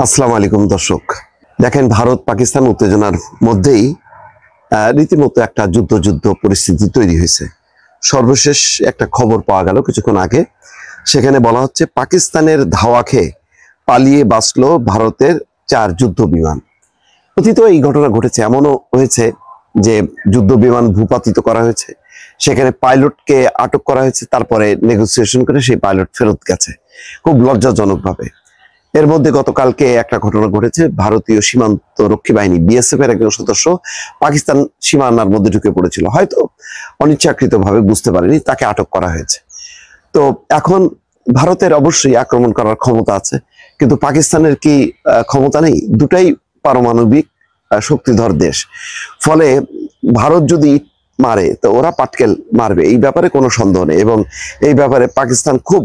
আসসালামু আলাইকুম দর্শক, দেখেন ভারত পাকিস্তান উত্তেজনার মধ্যেই রীতিমতো একটা যুদ্ধ যুদ্ধ পরিস্থিতি তৈরি হয়েছে। সর্বশেষ একটা খবর পাওয়া গেল কিছুক্ষণ আগে, সেখানে বলা হচ্ছে পাকিস্তানের ধাওয়া খেয়ে পালিয়ে বাঁচলো ভারতের 4 যুদ্ধ বিমান। অতীতেও এই ঘটনা ঘটেছে, এমনও হয়েছে যে যুদ্ধ বিমান ভূপাতিত করা হয়েছে, সেখানে পাইলটকে আটক করা হয়েছে, তারপরে নেগোসিয়েশন করে সেই পাইলট ফেরত গেছে খুব লজ্জাজনকভাবে। এর মধ্যে গতকালকে একটা ঘটনা ঘটেছে, ভারতীয় সীমান্ত রক্ষী বাহিনী বিএসএফ এর একজন সদস্য পাকিস্তান সীমানার মধ্যে ঢুকে পড়েছিল, হয়তো অনিচ্ছাকৃতভাবে বুঝতে পারেনি, তাকে আটক করা হয়েছে। তো এখন ভারতের অবশ্যই আক্রমণ করার ক্ষমতা আছে, কিন্তু পাকিস্তানের কি ক্ষমতা নেই? দুটাই পারমাণবিক শক্তিধর দেশ, ফলে ভারত যদি মারে তো ওরা পাটকেল মারবে, এই ব্যাপারে কোনো সন্দেহ নেই। এবং এই ব্যাপারে পাকিস্তান খুব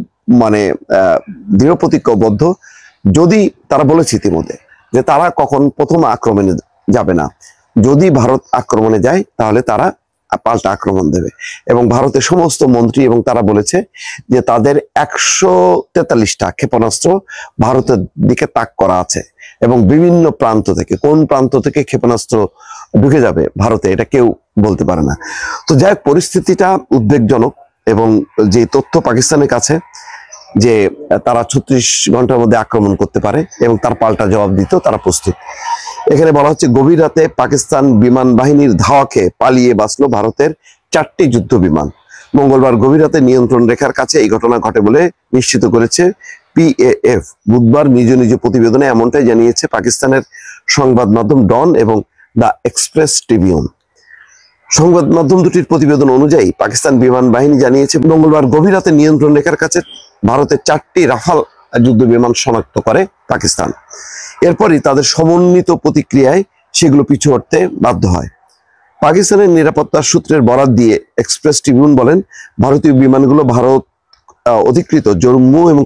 দৃঢ় প্রতিজ্ঞাবদ্ধ। যদি তারা বলেছে ইতিমধ্যে যে তারা কখন প্রথম আক্রমণে যাবে না, যদি ভারত আক্রমণে যায় তাহলে তারা পাল্টা আক্রমণ দেবে। এবং ভারতের সমস্ত মন্ত্রী এবং তারা বলেছে যে তাদের 143টা ক্ষেপণাস্ত্র ভারতের দিকে তাক করা আছে, এবং বিভিন্ন প্রান্ত থেকে, কোন প্রান্ত থেকে ক্ষেপণাস্ত্র ঢুকে যাবে ভারতে এটা কেউ বলতে পারে না। তো যাই হোক, পরিস্থিতিটা উদ্বেগজনক। এবং যে তথ্য পাকিস্তানের কাছে যে তারা 36 ঘন্টার মধ্যে আক্রমণ করতে পারে এবং তার পাল্টা জবাব দিতেও তারা প্রস্তুত। এখানে বলা হচ্ছে গভীর রাতে পাকিস্তান বিমান বাহিনীর ধাওয়া খেয়ে পালিয়ে বাঁচলো ভারতের 4টি যুদ্ধ বিমান। মঙ্গলবার গভীর রাতে নিয়ন্ত্রণ রেখার কাছে এই ঘটনা ঘটে বলে নিশ্চিত করেছে পিএএফ। বুধবার নিজ নিজ প্রতিবেদনে এমনটাই জানিয়েছে পাকিস্তানের সংবাদ মাধ্যম ডন এবং দ্য এক্সপ্রেস ট্রিবিউন। সংবাদ মাধ্যম দুটির প্রতিবেদন অনুযায়ী পাকিস্তান বিমান বাহিনী জানিয়েছে মঙ্গলবার গভীর রাতে নিয়ন্ত্রণ রেখার কাছে ভারতের 4টি রাফাল যুদ্ধ বিমান শনাক্ত করে পাকিস্তান। এরপরই তাদের সমন্বিত প্রতিক্রিয়ায় সেগুলো পিছু হটতে বাধ্য হয়। পাকিস্তানের নিরাপত্তা সূত্রের বরাত দিয়ে এক্সপ্রেস ট্রিবিউন বলেন, ভারতীয় বিমানগুলো ভারত অধিকৃত জম্মু এবং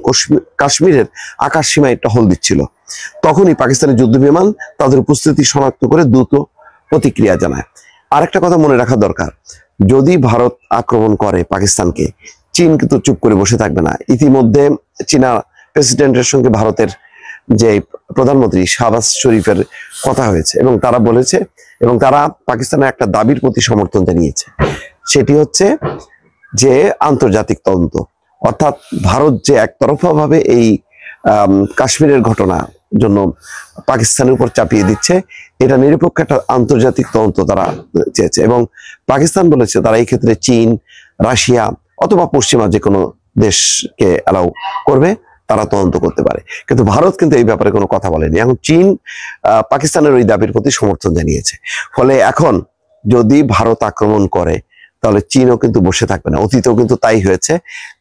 কাশ্মীরের আকাশ সীমায় টহল দিচ্ছিল। তখনই পাকিস্তানের যুদ্ধ বিমান তাদের উপস্থিতি শনাক্ত করে দ্রুত প্রতিক্রিয়া জানায়। আরেকটা কথা মনে রাখা দরকার, যদি ভারত আক্রমণ করে পাকিস্তানকে, চীন কিন্তু চুপ করে বসে থাকবে না। ইতিমধ্যে চীনা প্রেসিডেন্টের সঙ্গে ভারতের যে প্রধানমন্ত্রী শাহবাজ শরীফের কথা হয়েছে, এবং তারা বলেছে, এবং তারা পাকিস্তানের একটা দাবির প্রতি সমর্থন জানিয়েছে, সেটি হচ্ছে যে আন্তর্জাতিক তদন্ত। অর্থাৎ ভারত যে একতরফা ভাবে এই কাশ্মীরের ঘটনা জন্য পাকিস্তানের উপর চাপিয়ে দিচ্ছে, এটা নিরপেক্ষ একটা আন্তর্জাতিক তদন্ত তারা চেয়েছে। এবং পাকিস্তান বলেছে তারা এই ক্ষেত্রে চীন, রাশিয়া অথবা পশ্চিমা যে কোনো দেশকে অ্যালাউ করবে, তারা তদন্ত করতে পারে। কিন্তু ভারত কিন্তু এই ব্যাপারে কোনো কথা বলেনি। এখন চীন পাকিস্তানের ওই দাবির প্রতি সমর্থন জানিয়েছে। ফলে এখন যদি ভারত আক্রমণ করে তাহলে চীনও কিন্তু বসে থাকবে না। অতীতেও কিন্তু তাই হয়েছে,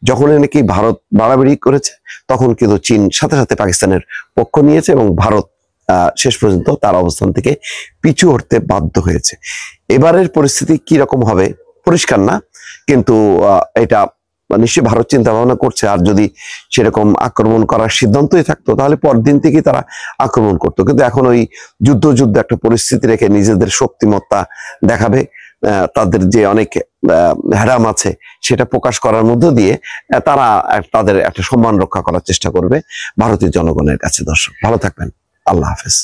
যখন নাকি ভারত বাড়াবাড়ি করেছে তখন কিন্তু চীন সাথে সাথে পাকিস্তানের পক্ষ নিয়েছে, এবং ভারত শেষ পর্যন্ত তার অবস্থান থেকে পিছু হটতে বাধ্য হয়েছে। এবারের পরিস্থিতি কি রকম হবে পরিষ্কার না, কিন্তু এটা নিশ্চয়ই ভারত চিন্তা ভাবনা করছে। আর যদি সেরকম আক্রমণ করার সিদ্ধান্তই থাকতো তাহলে পরদিন থেকেই তারা আক্রমণ করতো। কিন্তু এখন ওই যুদ্ধ একটা পরিস্থিতি রেখে নিজেদের শক্তিমত্তা দেখাবে, তাদের যে অনেক হ্যারাম আছে সেটা প্রকাশ করার মধ্য দিয়ে তারা তাদের একটা সম্মান রক্ষা করার চেষ্টা করবে ভারতীয় জনগণের কাছে। দর্শক ভালো থাকবেন, আল্লাহ হাফেজ।